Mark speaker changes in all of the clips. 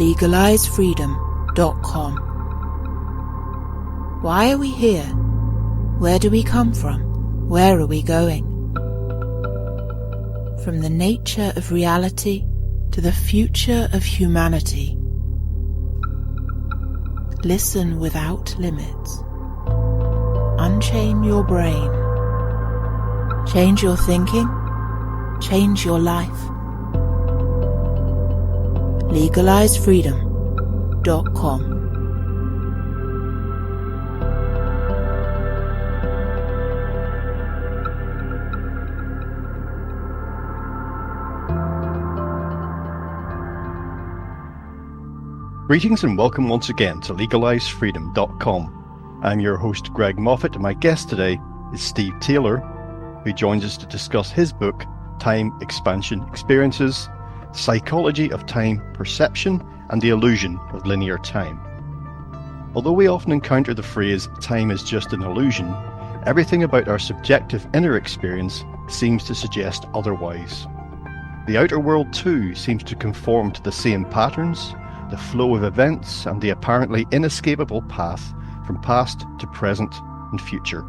Speaker 1: legalizefreedom.com. Why are we here? Where do we come from? Where are we going? From the nature of reality to the future of humanity. Listen without limits. Unchain your brain. Change your thinking. Change your life. legalizefreedom.com.
Speaker 2: Greetings and welcome once again to legalizefreedom.com. I'm your host Greg Moffat, and my guest today is Steve Taylor, who joins us to discuss his book, Time Expansion Experiences, Psychology of Time Perception and the Illusion of Linear Time. Although we often encounter the phrase, time is just an illusion, everything about our subjective inner experience seems to suggest otherwise. The outer world too seems to conform to the same patterns, the flow of events, and the apparently inescapable path from past to present and future.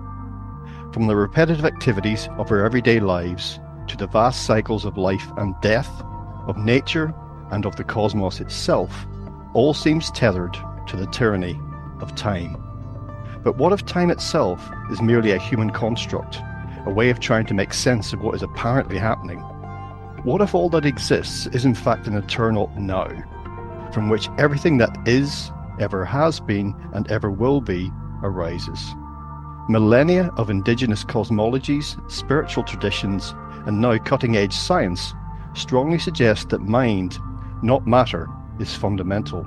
Speaker 2: From the repetitive activities of our everyday lives to the vast cycles of life and death, of nature and of the cosmos itself, all seems tethered to the tyranny of time. But what if time itself is merely a human construct, a way of trying to make sense of what is apparently happening? What if all that exists is in fact an eternal now, from which everything that is, ever has been, and ever will be arises? Millennia of indigenous cosmologies, spiritual traditions, and now cutting-edge science strongly suggest that mind, not matter, is fundamental.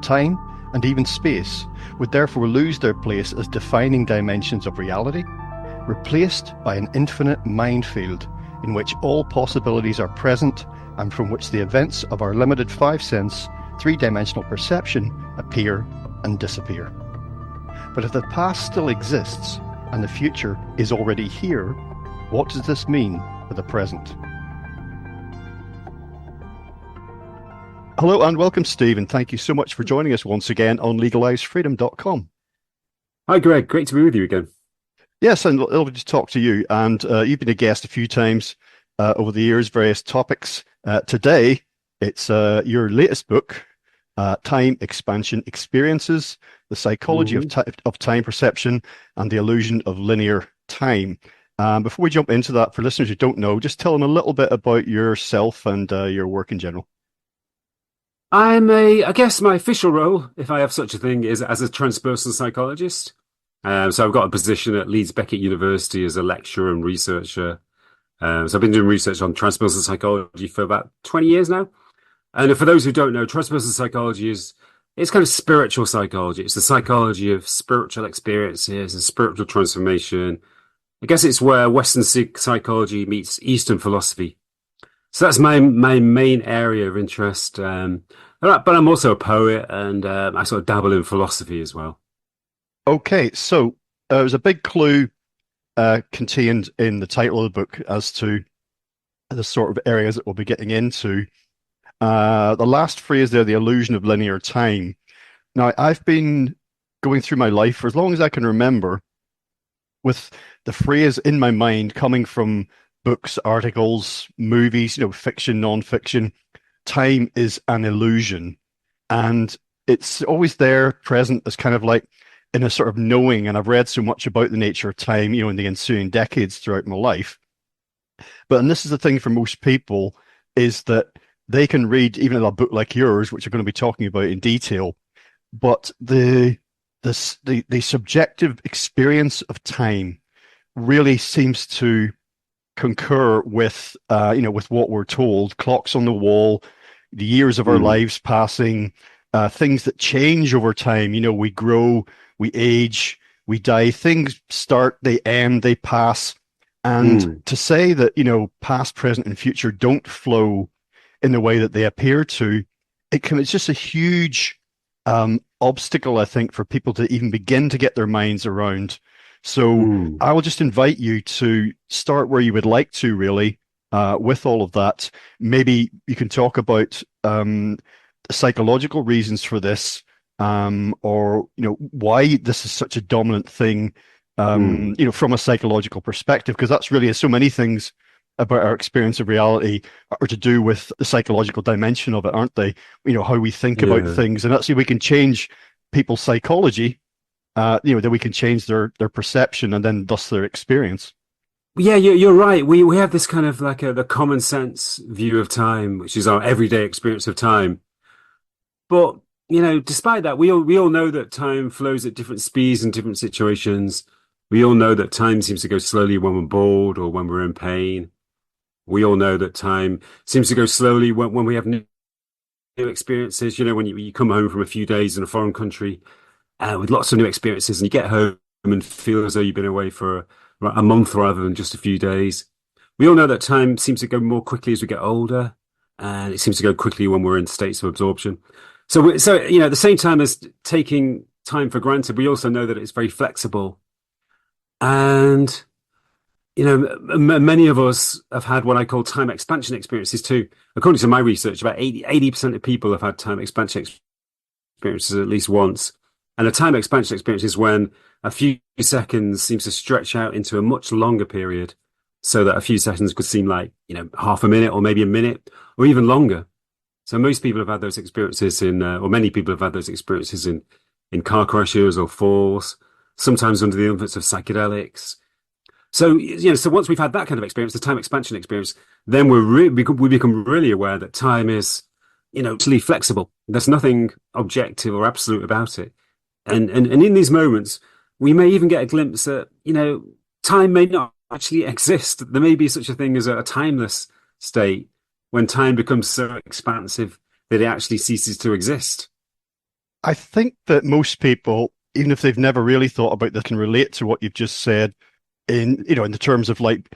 Speaker 2: Time, and even space, would therefore lose their place as defining dimensions of reality, replaced by an infinite mindfield in which all possibilities are present and from which the events of our limited five-sense, three-dimensional perception appear and disappear. But if the past still exists and the future is already here, what does this mean for the present? Hello and welcome, Steve, and thank you so much for joining us once again on legalizefreedom.com.
Speaker 3: Hi, Greg. Great to be with you again.
Speaker 2: Yes, and lovely to talk to you. And you've been a guest a few times over the years, various topics. Today, it's your latest book, Time Expansion Experiences, the Psychology of Time Perception and the Illusion of Linear Time. Before we jump into that, for listeners who don't know, just tell them a little bit about yourself and your work in general.
Speaker 3: I guess my official role, if I have such a thing, is as a transpersonal psychologist. So I've got a position at Leeds Beckett University as a lecturer and researcher. So I've been doing research on transpersonal psychology for about 20 years now. And for those who don't know, transpersonal psychology it's kind of spiritual psychology. It's the psychology of spiritual experiences and spiritual transformation. I guess it's where Western psychology meets Eastern philosophy. So that's my main area of interest. But I'm also a poet, and I sort of dabble in philosophy as well.
Speaker 2: Okay, so there's a big clue contained in the title of the book as to the sort of areas that we'll be getting into. The last phrase there, the illusion of linear time. Now, I've been going through my life for as long as I can remember with the phrase in my mind coming from books, articles, movies, fiction, non-fiction. Time is an illusion, and it's always there, present, as kind of like in a sort of knowing. And I've read so much about the nature of time, in the ensuing decades throughout my life. And this is the thing for most people, is that they can read even a book like yours, which we're going to be talking about in detail, but the subjective experience of time really seems to concur with with what we're told. Clocks on the wall, the years of our lives passing, things that change over time. We grow, we age, we die. Things start, they end, they pass. And to say that past, present, and future don't flow in the way that they appear to, it's just a huge obstacle, I think, for people to even begin to get their minds around. So I will just invite you to start where you would like to, really, with all of that. Maybe you can talk about psychological reasons for this, or why this is such a dominant thing, from a psychological perspective? Because that's really so many things about our experience of reality are to do with the psychological dimension of it, aren't they? How we think about things, and actually we can change people's psychology. That we can change their perception and then thus their experience.
Speaker 3: Yeah, you're right. We have this kind of like the common sense view of time, which is our everyday experience of time. But despite that, we all know that time flows at different speeds in different situations. We all know that time seems to go slowly when we're bored or when we're in pain. We all know that time seems to go slowly when we have new experiences. When you come home from a few days in a foreign country with lots of new experiences, and you get home and feel as though you've been away for a month rather than just a few days. We all know that time seems to go more quickly as we get older, and it seems to go quickly when we're in states of absorption. So at the same time as taking time for granted, we also know that it's very flexible. And, many of us have had what I call time expansion experiences too. According to my research, about 80% of people have had time expansion experiences at least once. And a time expansion experience is when a few seconds seems to stretch out into a much longer period, so that a few seconds could seem like, half a minute or maybe a minute or even longer. So most people have had those experiences or many people have had those experiences in car crashes or falls, sometimes under the influence of psychedelics. So, so once we've had that kind of experience, the time expansion experience, then we become really aware that time is, totally flexible. There's nothing objective or absolute about it. And in these moments, we may even get a glimpse that, time may not actually exist. There may be such a thing as a timeless state when time becomes so expansive that it actually ceases to exist.
Speaker 2: I think that most people, even if they've never really thought about this, can relate to what you've just said in the terms of like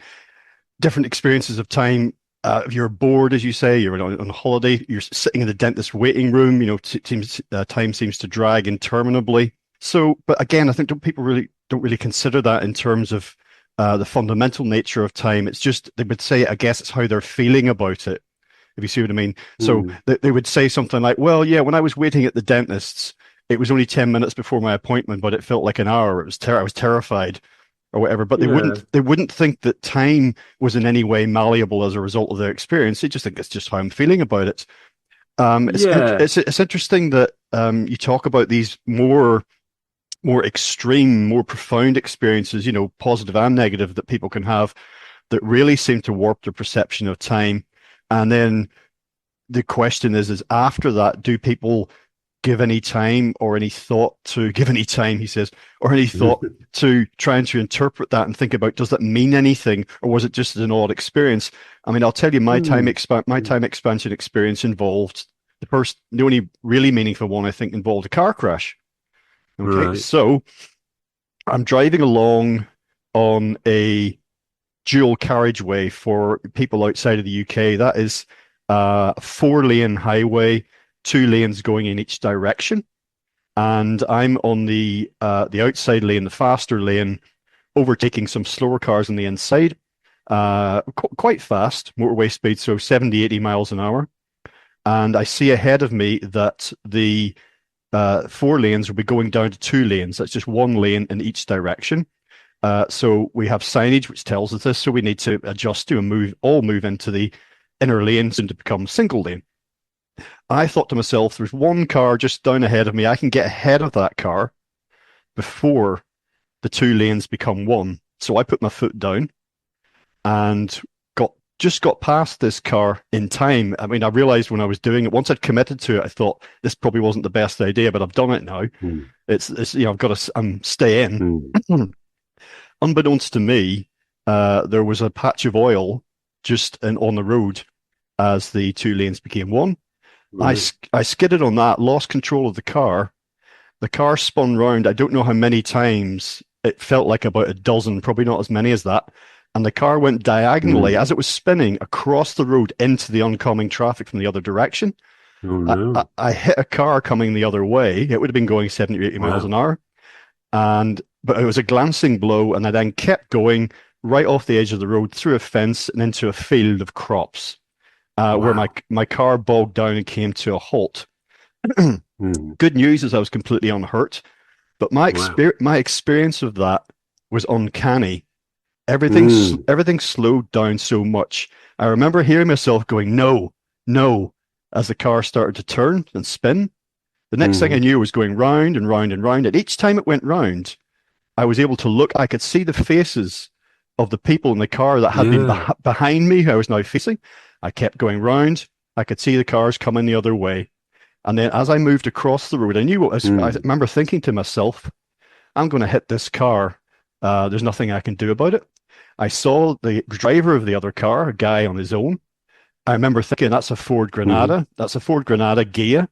Speaker 2: different experiences of time. If you're bored, as you say, you're on holiday, you're sitting in the dentist waiting room, time seems to drag interminably. So, but again, I think people really don't really consider that in terms of the fundamental nature of time. It's just, they would say, I guess it's how they're feeling about it, if you see what I mean. So they would say something like, well, yeah, when I was waiting at the dentist's, it was only 10 minutes before my appointment, but it felt like an hour. I was terrified or whatever, but they wouldn't think that time was in any way malleable as a result of their experience. They just think it's just how I'm feeling about it. It's interesting that you talk about these more extreme, more profound experiences, positive and negative, that people can have that really seem to warp their perception of time. And then the question is after that, do people give any time or any thought to he says, or any thought to trying to interpret that and think about, does that mean anything, or was it just an odd experience? I mean, I'll tell you, my time expansion experience involved the only really meaningful one, I think, involved a car crash. Okay, right. So I'm driving along on a dual carriageway. For people outside of the UK, that is a 4-lane highway, 2 lanes going in each direction, and I'm on the outside lane, the faster lane, overtaking some slower cars on the inside, quite fast motorway speed, so 70, 80 miles an hour. And I see ahead of me that the 4 lanes will be going down to 2 lanes. That's just 1 lane in each direction. So we have signage which tells us this, so we need to adjust to and move into the inner lanes and to become single lane. I thought to myself, there's 1 car just down ahead of me. I can get ahead of that car before the 2 lanes become 1. So I put my foot down and got past this car in time. I mean, I realized when I was doing it, once I'd committed to it, I thought this probably wasn't the best idea, but I've done it now. It's I've got to stay in. Unbeknownst to me, there was a patch of oil just on the road as the 2 lanes became 1. Right. I skidded on that, lost control of the car. The car spun round. I don't know how many times. It felt like about a dozen, probably not as many as that. And the car went diagonally as it was spinning across the road into the oncoming traffic from the other direction. Oh, no. I hit a car coming the other way. It would have been going 70 or 80 miles an hour. But it was a glancing blow, and I then kept going right off the edge of the road, through a fence and into a field of crops, where my car bogged down and came to a halt.
Speaker 3: Mm.
Speaker 2: Good news is I was completely unhurt, but
Speaker 3: Wow.
Speaker 2: my experience of that was uncanny.
Speaker 3: Mm.
Speaker 2: Everything slowed down so much. I remember hearing myself going, no, no, as the car started to turn and spin. The next thing I
Speaker 3: Mm.
Speaker 2: knew was going round and round and round. And each time it went round, I was able to look, I could see the faces of the people in the car that had been
Speaker 3: Yeah.
Speaker 2: behind me, who I was now facing. I kept going round. I could see the cars coming the other way. And then as I moved across the road, I knew what I
Speaker 3: Mm.
Speaker 2: remember thinking to myself, I'm going to hit this car. There's nothing I can do about it. I saw the driver of the other car, a guy on his own. I remember thinking, that's a Ford
Speaker 3: Mm.
Speaker 2: Granada. That's a Ford Granada Ghia.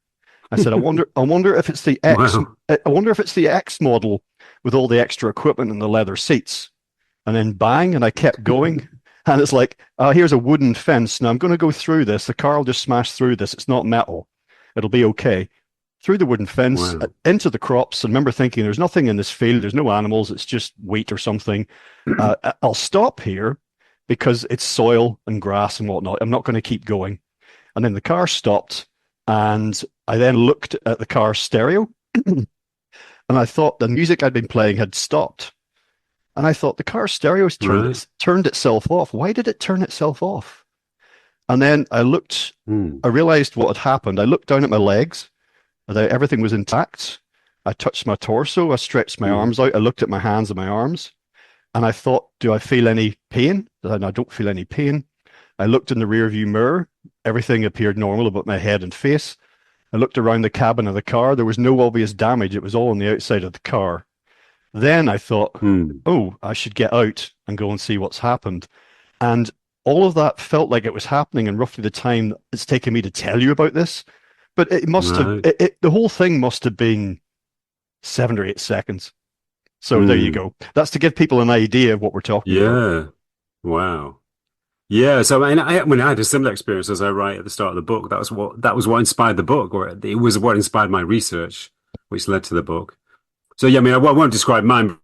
Speaker 2: I said, I wonder if it's the X.
Speaker 3: Wow.
Speaker 2: I wonder if it's the X model with all the extra equipment and the leather seats. And then bang, and I kept going. And it's like, here's a wooden fence. Now I'm going to go through this. The car will just smash through this. It's not metal. It'll be okay. Through the wooden fence,
Speaker 3: Wow.
Speaker 2: into the crops. And remember thinking, there's nothing in this field. There's no animals. It's just wheat or something. I'll stop here because it's soil and grass and whatnot. I'm not going to keep going. And then the car stopped. And I then looked at the car stereo. And I thought the music I'd been playing had stopped. And I thought the car stereo's
Speaker 3: Right.
Speaker 2: turned itself off. Why did it turn itself off? And then
Speaker 3: Mm.
Speaker 2: I realized what had happened. I looked down at my legs, and everything was intact. I touched my torso, I stretched my
Speaker 3: Mm.
Speaker 2: arms out, I looked at my hands and my arms, and I thought, do I feel any pain? And I don't feel any pain. I looked in the rear view mirror, everything appeared normal about my head and face. I looked around the cabin of the car, there was no obvious damage, it was all on the outside of the car. Then I thought,
Speaker 3: Mm.
Speaker 2: oh, I should get out and go and see what's happened. And all of that felt like it was happening in roughly the time it's taken me to tell you about this. But
Speaker 3: Right.
Speaker 2: the whole thing must have been 7 or 8 seconds. So there you
Speaker 3: Mm.
Speaker 2: go. That's to give people an idea of what we're talking about.
Speaker 3: Yeah. Wow. Yeah. So I had a similar experience as I write at the start of the book. That was what inspired the book, or it was what inspired my research, which led to the book. So yeah, I mean, I won't describe mine,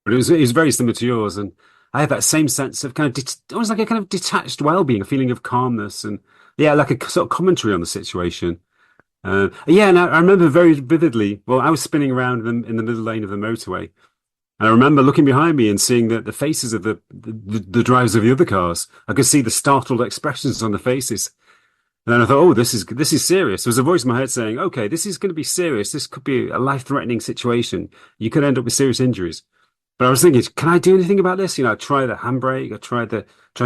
Speaker 3: but it was very similar to yours, and I had that same sense of kind of almost like a kind of detached well-being, a feeling of calmness, and yeah, like a sort of commentary on the situation. Yeah, and I remember very vividly. Well, I was spinning around in the middle lane of the motorway, and I remember looking behind me and seeing the faces of the drivers of the other cars. I could see the startled expressions on the faces. And then I thought, oh, this is serious. There was a voice in my head saying, okay, this is going to be serious. This could be a life-threatening situation. You could end up with serious injuries. But I was thinking, can I do anything about this? I tried the handbrake. I tried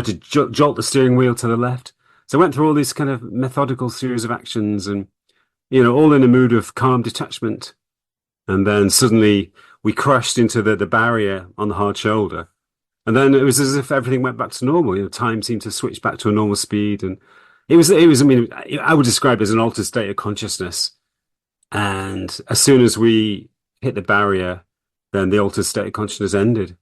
Speaker 3: to jolt the steering wheel to the left. So I went through all these kind of methodical series of actions, and all in a mood of calm detachment. And then suddenly we crashed into the barrier on the hard shoulder. And then it was as if everything went back to normal. Time seemed to switch back to a normal speed. And I mean, I would describe it as an altered state of consciousness. And as soon as we hit the barrier, then the altered state of consciousness ended.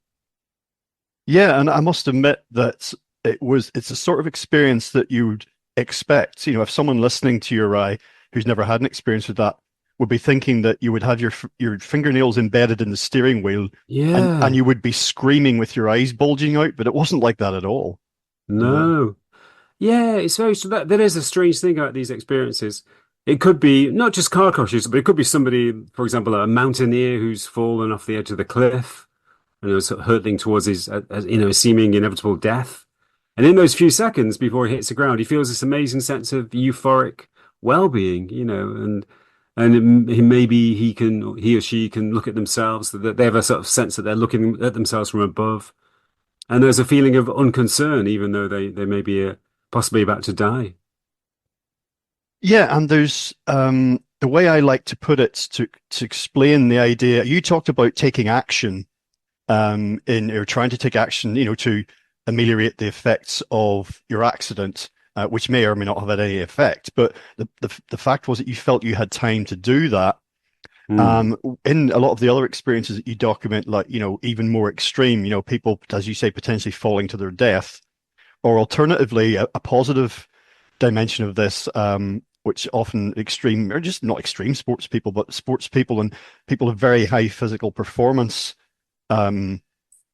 Speaker 2: Yeah, and I must admit that it's a sort of experience that you'd expect. If someone listening to your eye who's never had an experience with that would be thinking that you would have your fingernails embedded in the steering wheel and
Speaker 3: Yeah,
Speaker 2: you would be screaming with your eyes bulging out, but it wasn't like that at all. Yeah.
Speaker 3: no. Yeah, it's very, so that is a strange thing about these experiences. It could be not just car crashes, but it could be somebody, for example, a mountaineer who's fallen off the edge of the cliff and is sort of hurtling towards his, seeming inevitable death. And in those few seconds before he hits the ground, he feels this amazing sense of euphoric well-being, and maybe he or she can look at themselves, that they have a sort of sense that they're looking at themselves from above, and there's a feeling of unconcern, even though they may be possibly about to die.
Speaker 2: Yeah, and there's the way I like to put it to explain the idea. You talked about taking action in or trying to take action, to ameliorate the effects of your accident, which may or may not have had any effect. But the fact was that you felt you had time to do that.
Speaker 3: Mm,
Speaker 2: In a lot of the other experiences that you document, like, even more extreme, people, as you say, potentially falling to their death, or alternatively, a positive dimension of this, which often extreme, or just not extreme sports people, but sports people and people of very high physical performance um,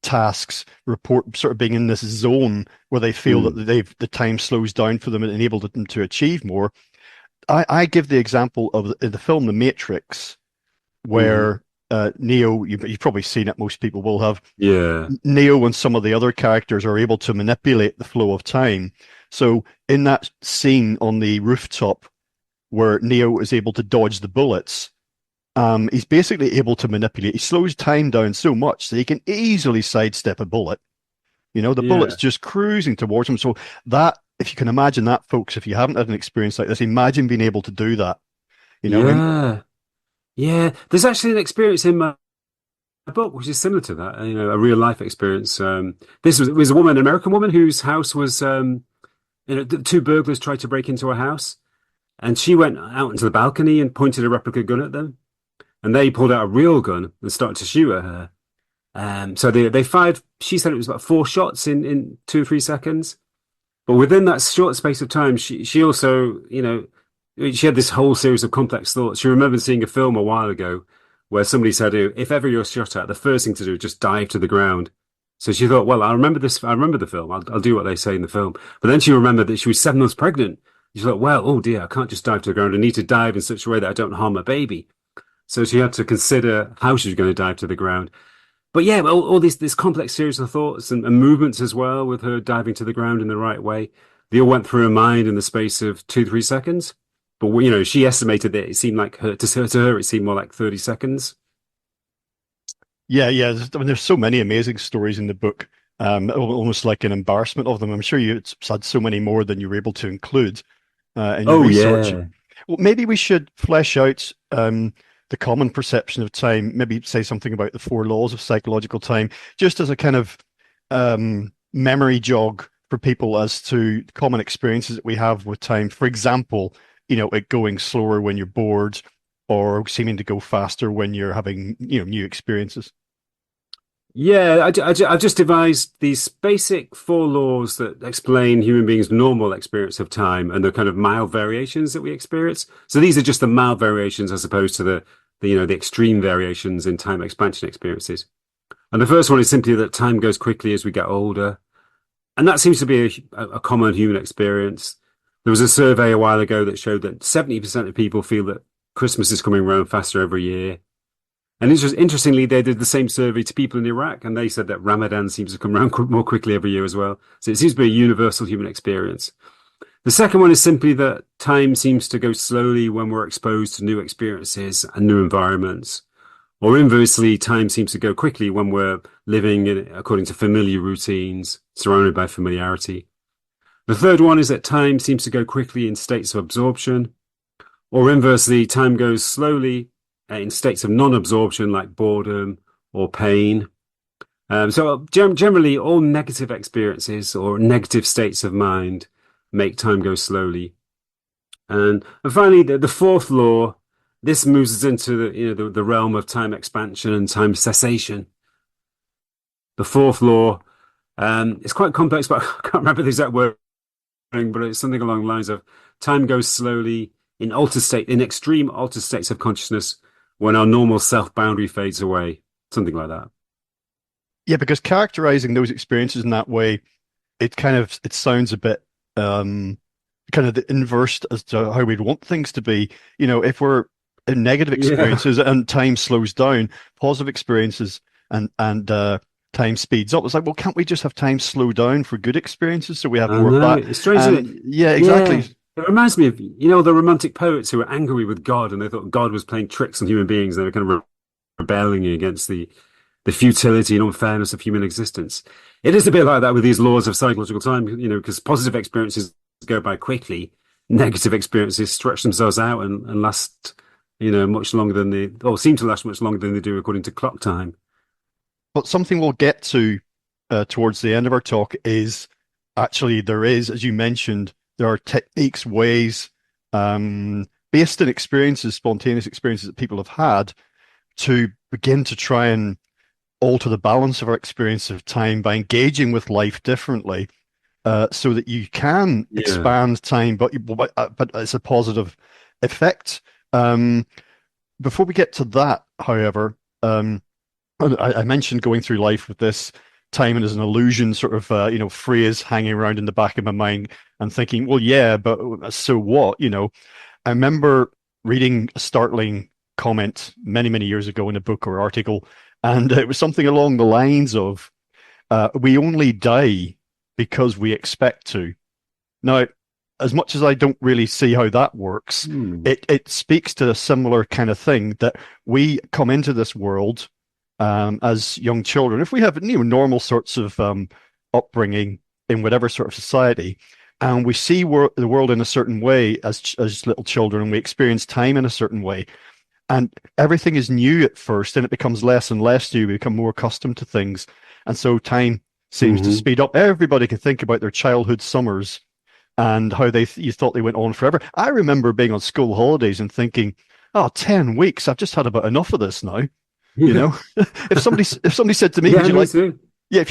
Speaker 2: tasks report sort of being in this zone where they feel that
Speaker 3: mm,
Speaker 2: the time slows down for them and enables them to achieve more. I give the example of in the film The Matrix,
Speaker 3: Hmm.
Speaker 2: where Neo, you've probably seen it, most people will have.
Speaker 3: Yeah.
Speaker 2: Neo and some of the other characters are able to manipulate the flow of time. So in that scene on the rooftop where Neo is able to dodge the bullets, he's basically able to manipulate. He slows time down so much that he can easily sidestep a bullet. You know, the bullet's
Speaker 3: Yeah.
Speaker 2: just cruising towards him. So that, if you can imagine that, folks, if you haven't had an experience like this, imagine being able to do that. You know,
Speaker 3: Yeah. Yeah. There's actually an experience in my book which is similar to that, a real life experience. This was a woman, an American woman whose house was, two burglars tried to break into her house, and she went out into the balcony and pointed a replica gun at them, and they pulled out a real gun and started to shoot at her. So they fired. She said it was about 4 shots in 2 or 3 seconds. But within that short space of time, she also, she had this whole series of complex thoughts. She remembered seeing a film a while ago where somebody said, if ever you're shot at, the first thing to do is just dive to the ground. So she thought, well, I remember this. I remember the film. I'll do what they say in the film. But then she remembered that she was 7 months pregnant. She thought, well, oh dear, I can't just dive to the ground. I need to dive in such a way that I don't harm my baby. So she had to consider how she was going to dive to the ground. But yeah, all this complex series of thoughts and movements as well, with her diving to the ground in the right way, they all went through her mind in the space of 2, 3 seconds. But she estimated that it seemed like her, it seemed more like 30 seconds.
Speaker 2: yeah, yeah. I mean, there's so many amazing stories in the book, almost like an embarrassment of them. I'm sure you had so many more than you were able to include in your
Speaker 3: Oh
Speaker 2: research.
Speaker 3: yeah,
Speaker 2: Well, maybe we should flesh out the common perception of time. Maybe say something about the 4 laws of psychological time, just as a kind of memory jog for people as to common experiences that we have with time. For example, it going slower when you're bored, or seeming to go faster when you're having, new experiences.
Speaker 3: yeah. I just devised these basic 4 laws that explain human beings' normal experience of time and the kind of mild variations that we experience. So these are just the mild variations as opposed to the extreme variations in time expansion experiences. And the first one is simply that time goes quickly as we get older. And that seems to be a common human experience. There was a survey a while ago that showed that 70% of people feel that Christmas is coming around faster every year. And interestingly, they did the same survey to people in Iraq, and they said that Ramadan seems to come around more quickly every year as well. So it seems to be a universal human experience. The second one is simply that time seems to go slowly when we're exposed to new experiences and new environments. Or inversely, time seems to go quickly when we're living according to familiar routines, surrounded by familiarity. The third one is that time seems to go quickly in states of absorption, or inversely, time goes slowly in states of non-absorption, like boredom or pain. So generally, all negative experiences or negative states of mind make time go slowly. And finally, the fourth law, this moves us into the realm of time expansion and time cessation. The fourth law, it's quite complex, but I can't remember the exact word, but it's something along the lines of time goes slowly in extreme altered states of consciousness when our normal self boundary fades away, something like that.
Speaker 2: Yeah, because characterizing those experiences in that way, it sounds a bit kind of the inverse as to how we'd want things to be. If we're in negative
Speaker 3: Yeah.
Speaker 2: experiences and time slows down, positive experiences and time speeds up. It's like, well, can't we just have time slow down for good experiences so we have
Speaker 3: I
Speaker 2: more of
Speaker 3: know.
Speaker 2: that?
Speaker 3: It's strange, isn't it?
Speaker 2: And yeah,
Speaker 3: Yeah.
Speaker 2: exactly.
Speaker 3: It reminds me of, the romantic poets who were angry with God and they thought God was playing tricks on human beings. They were kind of rebelling against the futility and unfairness of human existence. It is a bit like that with these laws of psychological time, because positive experiences go by quickly, negative experiences stretch themselves out and last, much longer than or seem to last much longer than they do according to clock time.
Speaker 2: But something we'll get to towards the end of our talk is actually there is, as you mentioned, there are techniques, ways, based in experiences, spontaneous experiences that people have had to begin to try and alter the balance of our experience of time by engaging with life differently, so that you can
Speaker 3: Yeah.
Speaker 2: expand time, but it's a positive effect. Um, Before we get to that, however, I mentioned going through life with this time as an illusion sort of phrase hanging around in the back of my mind and thinking, well, yeah, but so what? I remember reading a startling comment many, many years ago in a book or article, and it was something along the lines of, we only die because we expect to. Now, as much as I don't really see how that works, it speaks to a similar kind of thing that we come into this world as young children. If we have normal sorts of upbringing in whatever sort of society, and we see the world in a certain way as little children, and we experience time in a certain way, and everything is new at first, and it becomes less and less new. We become more accustomed to things, and so time seems to speed up. Everybody can think about their childhood summers and how you thought they went on forever. I remember being on school holidays and thinking, "Oh, 10 weeks! I've just had about enough of this now." You know, if somebody said to me, "Would you like,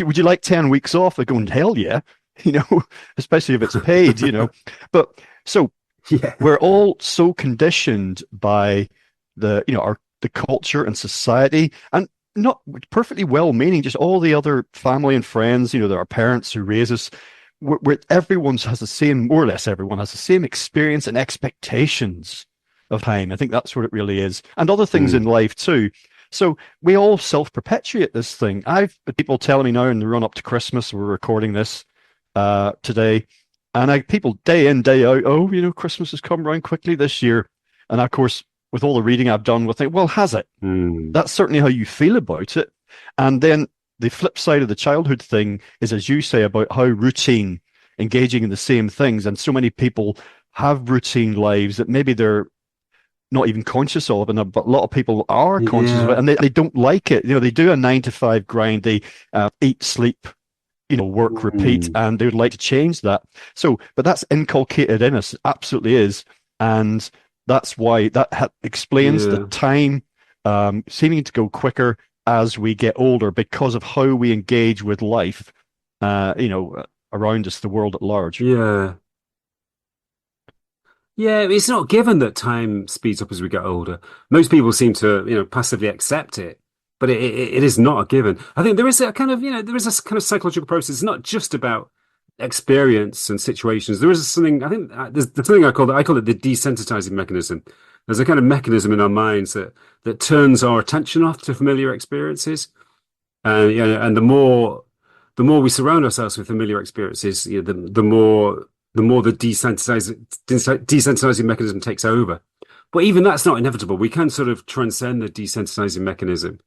Speaker 2: would you like 10 weeks off?" They're going, "Hell yeah!" Especially if it's paid. But so we're all so conditioned by the culture and society, and not perfectly well-meaning, just all the other family and friends, that our parents who raise us. Where everyone has the same, more or less everyone has the same experience and expectations of time. I think that's what it really is. And other things in life too. So we all self-perpetuate this thing. I've people telling me now in the run-up to Christmas, we're recording this today, and people day in, day out, Christmas has come around quickly this year. And of course, with all the reading I've done, we'll think, well, has it? That's certainly how you feel about it. And then the flip side of the childhood thing is, as you say, about how routine, engaging in the same things, and so many people have routine lives that maybe they're not even conscious of, but a lot of people are conscious of it, and they don't like it. They do a 9 to 5 grind, they eat, sleep, work, repeat, and they would like to change that. So, but that's inculcated in us, it absolutely is, and that's why that explains the time seeming to go quicker as we get older, because of how we engage with life, around us, the world at large.
Speaker 3: Yeah, it's not given that time speeds up as we get older. Most people seem to, passively accept it, but it is not a given. I think there is a kind of, psychological process. It's not just about experience and situations. There is something, I think, there's something I call it the desensitizing mechanism. There's a kind of mechanism in our minds that turns our attention off to familiar experiences, and the more we surround ourselves with familiar experiences, the more the desensitizing mechanism takes over. But even that's not inevitable. We can sort of transcend the desensitizing mechanism.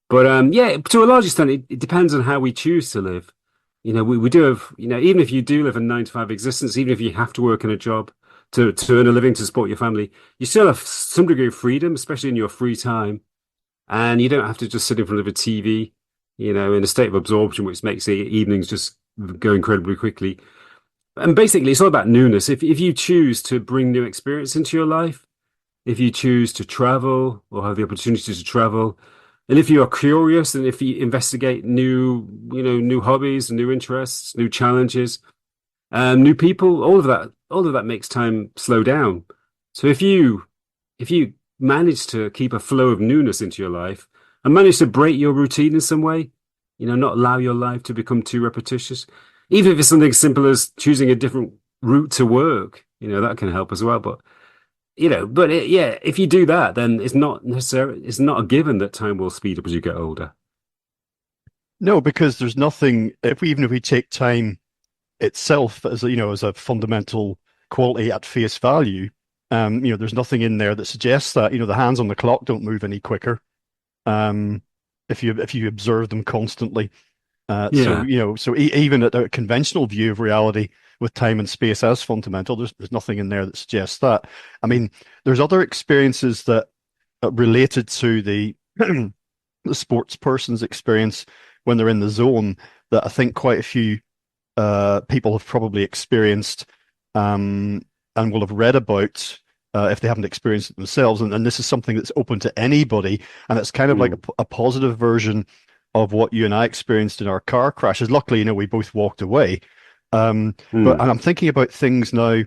Speaker 3: But to a large extent, it depends on how we choose to live. We do have, even if you do live a 9 to 5 existence, even if you have to work in a job to earn a living to support your family, you still have some degree of freedom, especially in your free time. And you don't have to just sit in front of a TV, in a state of absorption, which makes the evenings just go incredibly quickly. And basically, it's all about newness. If you choose to bring new experience into your life, if you choose to travel or have the opportunity to travel, and if you are curious, and if you investigate new hobbies, new interests, new challenges, new people, all of that makes time slow down. So if you manage to keep a flow of newness into your life and manage to break your routine in some way, not allow your life to become too repetitious, even if it's something as simple as choosing a different route to work, that can help as well. But if you do that, then it's not a given that time will speed up as you get older.
Speaker 2: No, because there's nothing, even if we take time itself as a fundamental quality at face value, there's nothing in there that suggests that, the hands on the clock don't move any quicker. If you observe them constantly. So even at a conventional view of reality with time and space as fundamental, there's nothing in there that suggests that. I mean, there's other experiences that related to the the sports person's experience when they're in the zone that I think quite a few people have probably experienced and will have read about if they haven't experienced it themselves. And this is something that's open to anybody, and it's kind of like a positive version of what you and I experienced in our car crashes. Luckily, we both walked away. But I'm thinking about things now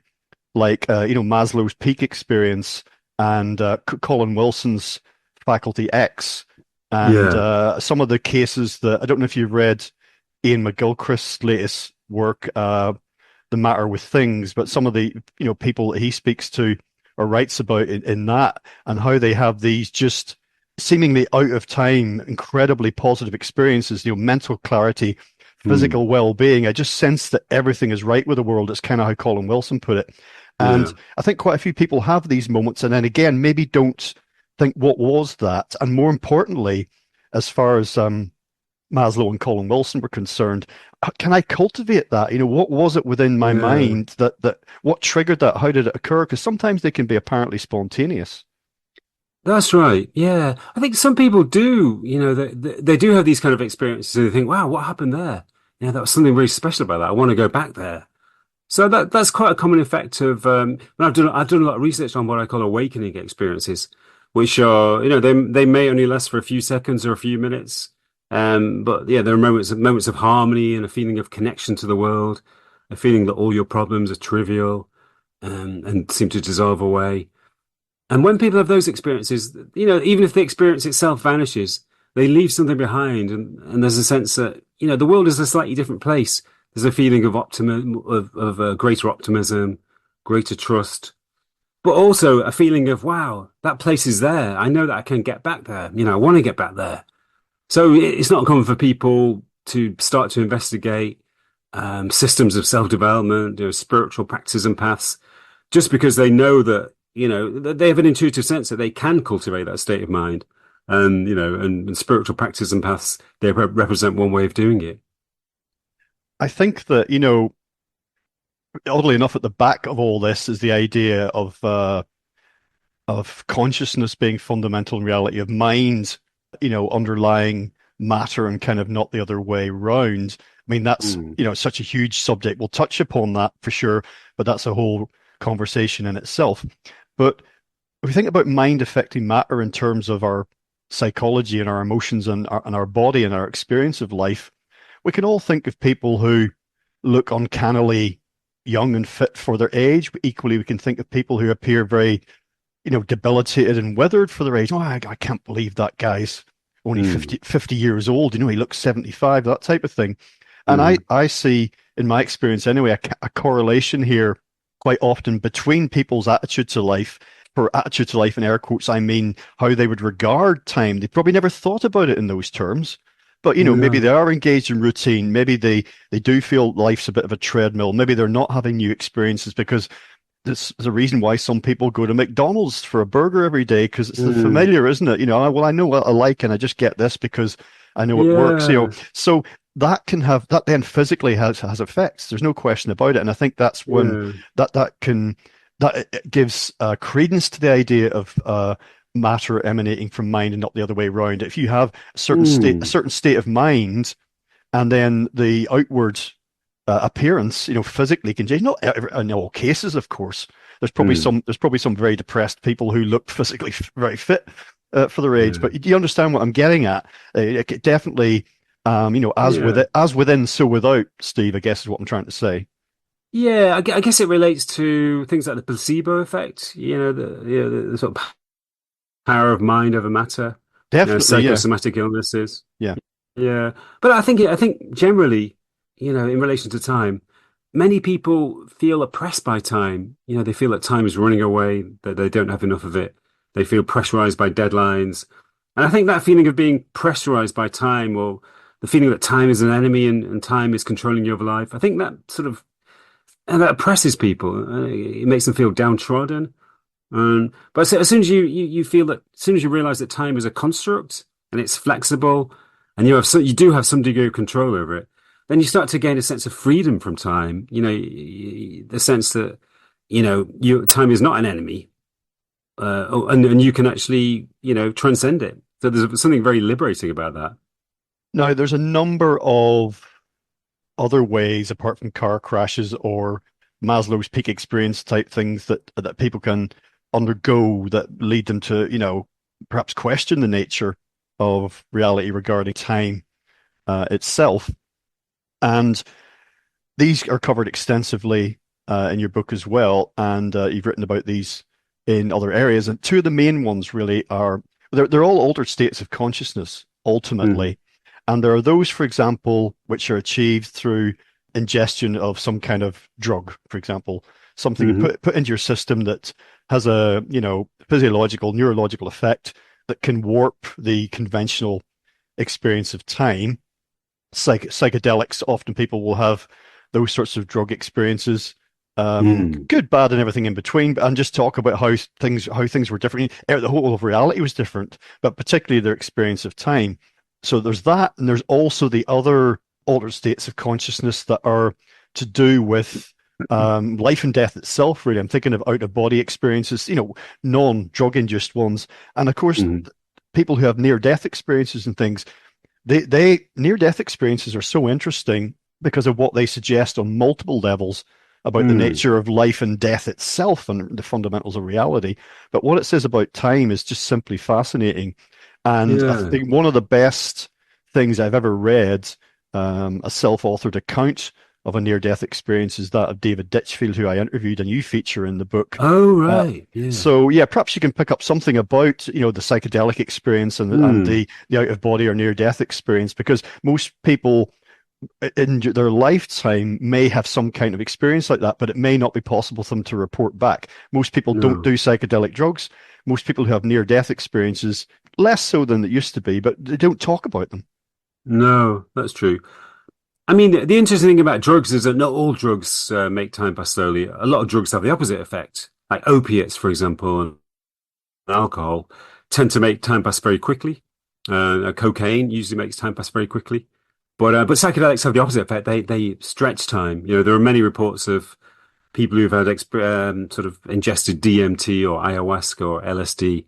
Speaker 2: like Maslow's peak experience and Colin Wilson's Faculty X, and some of the cases that I don't know if you've read Ian McGilchrist's latest work, The Matter with Things, but some of the people that he speaks to or writes about in that, and how they have these just seemingly out of time, incredibly positive experiences, mental clarity,
Speaker 3: Mm.
Speaker 2: physical well-being. I just sense that everything is right with the world. It's kind of how Colin Wilson put it. And
Speaker 3: Yeah.
Speaker 2: I think quite a few people have these moments, and then again, maybe don't think, what was that? And more importantly, as far as Maslow and Colin Wilson were concerned, can I cultivate that? What was it within my
Speaker 3: Yeah.
Speaker 2: mind that what triggered that? How did it occur? Because sometimes they can be apparently spontaneous.
Speaker 3: That's right. Yeah. I think some people do, they do have these kind of experiences and they think, wow, what happened there? That was something really special about that. I want to go back there. So that's quite a common effect of when I've done a lot of research on what I call awakening experiences, which are, they may only last for a few seconds or a few minutes. But yeah, there are moments of harmony and a feeling of connection to the world, a feeling that all your problems are trivial, and seem to dissolve away. And when people have those experiences, even if the experience itself vanishes, they leave something behind. And there's a sense that, the world is a slightly different place. There's a feeling of optimism, of greater optimism, greater trust, but also a feeling of, wow, that place is there. I know that I can get back there. I want to get back there. So it's not common for people to start to investigate systems of self-development, spiritual practices and paths, just because they know that, they have an intuitive sense that they can cultivate that state of mind. And, and spiritual practices and paths, they represent one way of doing it.
Speaker 2: I think that, oddly enough, at the back of all this is the idea of consciousness being fundamental in reality, of mind, underlying matter and kind of not the other way round. I mean, that's,
Speaker 3: Mm.
Speaker 2: such a huge subject. We'll touch upon that for sure, but that's a whole conversation in itself. But if we think about mind affecting matter in terms of our psychology and our emotions and our body and our experience of life, we can all think of people who look uncannily young and fit for their age, but equally we can think of people who appear very, debilitated and withered for their age. Oh, I can't believe that guy's only
Speaker 3: Mm.
Speaker 2: 50 years old. He looks 75, that type of thing. And
Speaker 3: Mm.
Speaker 2: I see, in my experience anyway, a correlation here quite often between people's attitude to life. For attitude to life, in air quotes, I mean how they would regard time. They probably never thought about it in those terms. But maybe
Speaker 3: No.
Speaker 2: they are engaged in routine. Maybe they do feel life's a bit of a treadmill. Maybe they're not having new experiences because there's a reason why some people go to McDonald's for a burger every day because it's the
Speaker 3: Mm.
Speaker 2: familiar, isn't it? Well, I know what I like and I just get this because I know it works.
Speaker 3: Yeah.
Speaker 2: So that then physically has effects. There's no question about it. And I think that's when
Speaker 3: Yeah.
Speaker 2: it gives credence to the idea of matter emanating from mind and not the other way around. If you have a
Speaker 3: Mm.
Speaker 2: certain state of mind, and then the outward appearance, physically can change. Not in all cases, of course.
Speaker 3: Mm.
Speaker 2: There's probably some very depressed people who look physically very fit for their age.
Speaker 3: Yeah.
Speaker 2: But do you understand what I'm getting at? It definitely,
Speaker 3: Yeah.
Speaker 2: as within, so without. Steve, I guess is what I'm trying to say.
Speaker 3: Yeah. I guess it relates to things like the placebo effect, the sort of power of mind over matter,
Speaker 2: Definitely, yeah,
Speaker 3: psychosomatic illnesses.
Speaker 2: yeah.
Speaker 3: Yeah. But I think generally, in relation to time, many people feel oppressed by time. They feel that time is running away, that they don't have enough of it. They feel pressurized by deadlines. And I think that feeling of being pressurized by time, or the feeling that time is an enemy and time is controlling your life, I think that sort of and that oppresses people. It makes them feel downtrodden. But as soon as you feel that, as soon as you realize that time is a construct and it's flexible, and you do have some degree of control over it, then you start to gain a sense of freedom from time. The sense that time is not an enemy, and you can actually transcend it. So there's something very liberating about that.
Speaker 2: Now, there's a number of other ways apart from car crashes or Maslow's peak experience type things that people can undergo that lead them to, perhaps question the nature of reality regarding time itself. And these are covered extensively in your book as well, and you've written about these in other areas. And two of the main ones really are they're all altered states of consciousness
Speaker 3: Mm.
Speaker 2: ultimately, and there are those, for example, which are achieved through ingestion of some kind of drug, for example, something put into your system that has a, physiological, neurological effect that can warp the conventional experience of time. Psychedelics, often people will have those sorts of drug experiences, good, bad, and everything in between, and just talk about how things were different. The whole of reality was different, but particularly their experience of time. So there's that, and there's also the other altered states of consciousness that are to do with life and death itself, really. I'm thinking of out-of-body experiences, non-drug induced ones. And of course, people who have near-death experiences and things, they near-death experiences are so interesting because of what they suggest on multiple levels about the nature of life and death itself and the fundamentals of reality. But what it says about time is just simply fascinating. And I think one of the best things I've ever read, a self-authored account of a near-death experience, is that of David Ditchfield, who I interviewed and you feature in the book.
Speaker 3: Oh, right.
Speaker 2: So, perhaps you can pick up something about, the psychedelic experience and the out-of-body or near-death experience, because most people in their lifetime may have some kind of experience like that, but it may not be possible for them to report back. Most people don't do psychedelic drugs. Most people who have near-death experiences, less so than it used to be, but they don't talk about them.
Speaker 3: No, that's true. I mean, the interesting thing about drugs is that not all drugs make time pass slowly. A lot of drugs have the opposite effect, like opiates, for example, and alcohol tend to make time pass very quickly. Cocaine usually makes time pass very quickly. But psychedelics have the opposite effect. They stretch time. There are many reports of people who've had sort of ingested DMT or ayahuasca or LSD,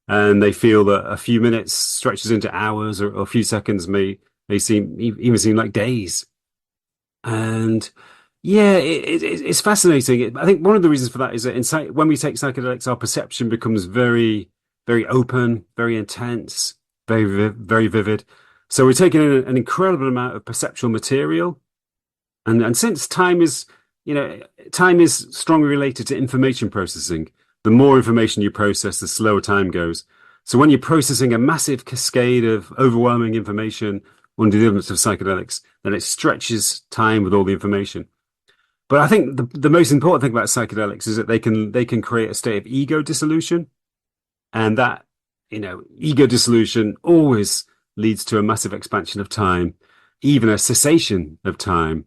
Speaker 3: and they feel that a few minutes stretches into hours, or a few seconds may seem like days. And it's fascinating. I think one of the reasons for that is that when we take psychedelics, our perception becomes very, very open, very intense, very, very vivid. So we're taking an incredible amount of perceptual material, and since time is strongly related to information processing. The more information you process, the slower time goes. So when you're processing a massive cascade of overwhelming information under the influence of psychedelics, then it stretches time with all the information. But I think the most important thing about psychedelics is that they can create a state of ego dissolution, and that ego dissolution always leads to a massive expansion of time, even a cessation of time.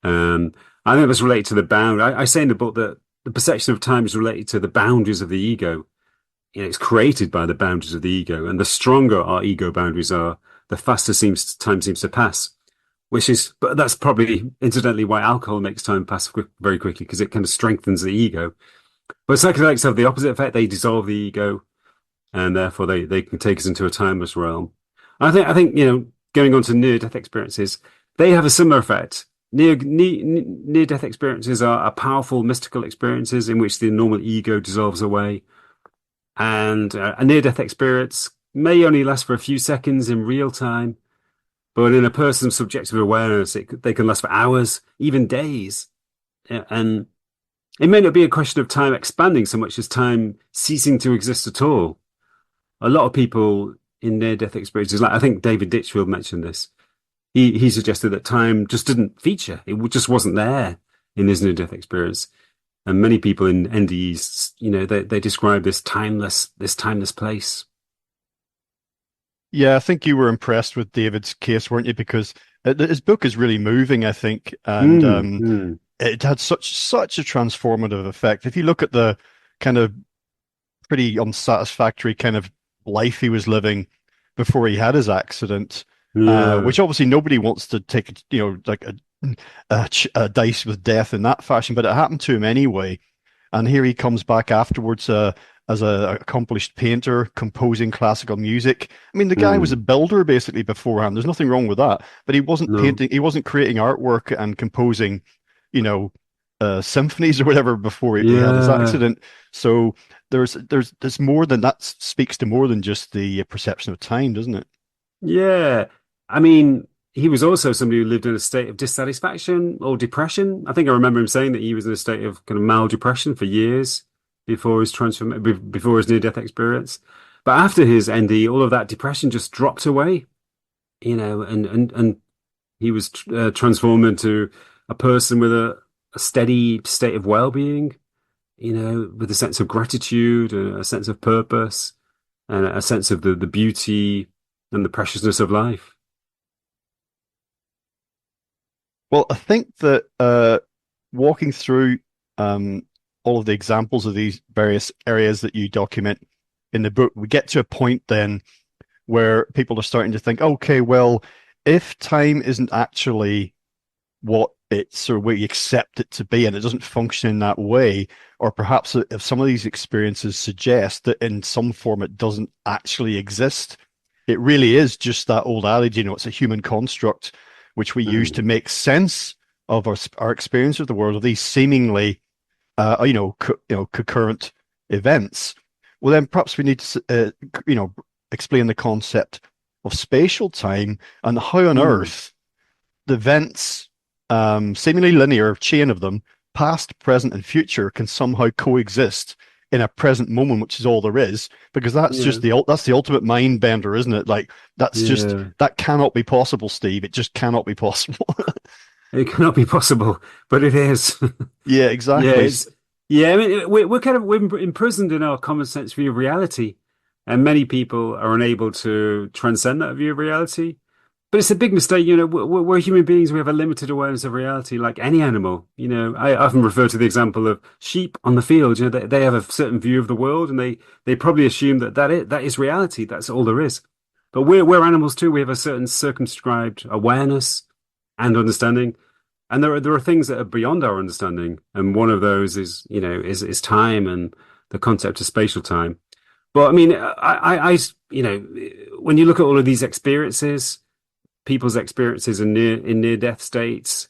Speaker 3: I think that's related to the bound. I say in the book that the perception of time is related to the boundaries of the ego. It's created by the boundaries of the ego, and the stronger our ego boundaries are, the faster time seems to pass. But that's probably incidentally why alcohol makes time pass very quickly, because it kind of strengthens the ego. But psychedelics have the opposite effect. They dissolve the ego, and therefore they can take us into a timeless realm. I think going on to near-death experiences, they have a similar effect. Near-death experiences are powerful mystical experiences in which the normal ego dissolves away. And a near-death experience may only last for a few seconds in real time, but in a person's subjective awareness, they can last for hours, even days. And it may not be a question of time expanding so much as time ceasing to exist at all. A lot of people in near-death experiences, like I think David Ditchfield mentioned this, he suggested that time just didn't feature. It just wasn't there in his near-death experience. And many people in NDEs, they describe this timeless place.
Speaker 2: Yeah, I think you were impressed with David's case, weren't you? Because his book is really moving, I think, and it had such a transformative effect. If you look at the kind of pretty unsatisfactory kind of life he was living before he had his accident, which obviously nobody wants to take, like a dice with death in that fashion, but it happened to him anyway. And here he comes back afterwards as an accomplished painter, composing classical music. I mean, the guy was a builder basically beforehand. There's nothing wrong with that, but he wasn't painting. He wasn't creating artwork and composing, symphonies or whatever before he had his accident. So there's more than that. Speaks to more than just the perception of time, doesn't it?
Speaker 3: Yeah, I mean, he was also somebody who lived in a state of dissatisfaction or depression. I think I remember him saying that he was in a state of kind of mild depression for years before his near-death experience. But after his ND, all of that depression just dropped away, and he was transformed into a person with a a steady state of well-being, with a sense of gratitude and a sense of purpose and a sense of the beauty and the preciousness of life.
Speaker 2: Well, I think that walking through all of the examples of these various areas that you document in the book, we get to a point then where people are starting to think, okay, well, if time isn't actually what it's or we accept it to be, and it doesn't function in that way, or perhaps if some of these experiences suggest that in some form it doesn't actually exist, it really is just that old adage, it's a human construct which we use to make sense of our experience of the world, of these seemingly concurrent events. Well, then perhaps we need to explain the concept of spatial time and how on earth the events, seemingly linear chain of them, past, present, and future, can somehow coexist in a present moment, which is all there is, because that's just that's the ultimate mind bender, isn't it? Like that's just that cannot be possible, Steve. It just cannot be possible.
Speaker 3: It cannot be possible, but it is.
Speaker 2: Yeah, exactly.
Speaker 3: I mean, we're imprisoned in our common sense view of reality, and many people are unable to transcend that view of reality. But it's a big mistake. We're human beings. We have a limited awareness of reality, like any animal. I often refer to the example of sheep on the field. They have a certain view of the world, and they probably assume that is reality. That's all there is. But we're animals too. We have a certain circumscribed awareness and understanding, and there are things that are beyond our understanding. And one of those is time and the concept of spatial time. But I mean, I when you look at all of these experiences, people's experiences in near-death states,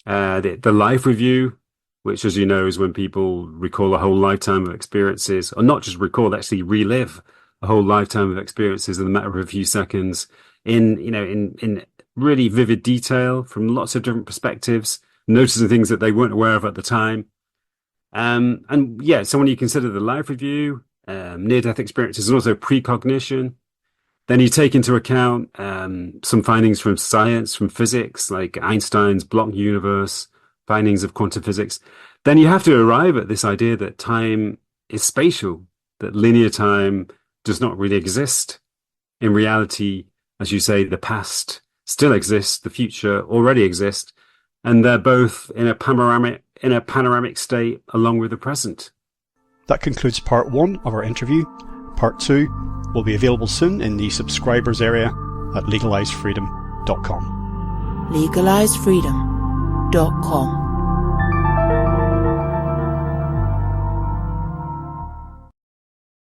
Speaker 3: the life review, which, as you know, is when people recall a whole lifetime of experiences, or not just recall, actually relive a whole lifetime of experiences in the matter of a few seconds, in really vivid detail from lots of different perspectives, noticing things that they weren't aware of at the time. So when you consider the life review, near-death experiences, and also precognition, then you take into account some findings from science, from physics, like Einstein's block universe, findings of quantum physics. Then you have to arrive at this idea that time is spatial, that linear time does not really exist. In reality, as you say, the past still exists, the future already exists, and they're both in a panoramic state along with the present.
Speaker 2: That concludes part 1 of our interview. Part 2 will be available soon in the subscribers area at legalizefreedom.com.
Speaker 1: legalizefreedom.com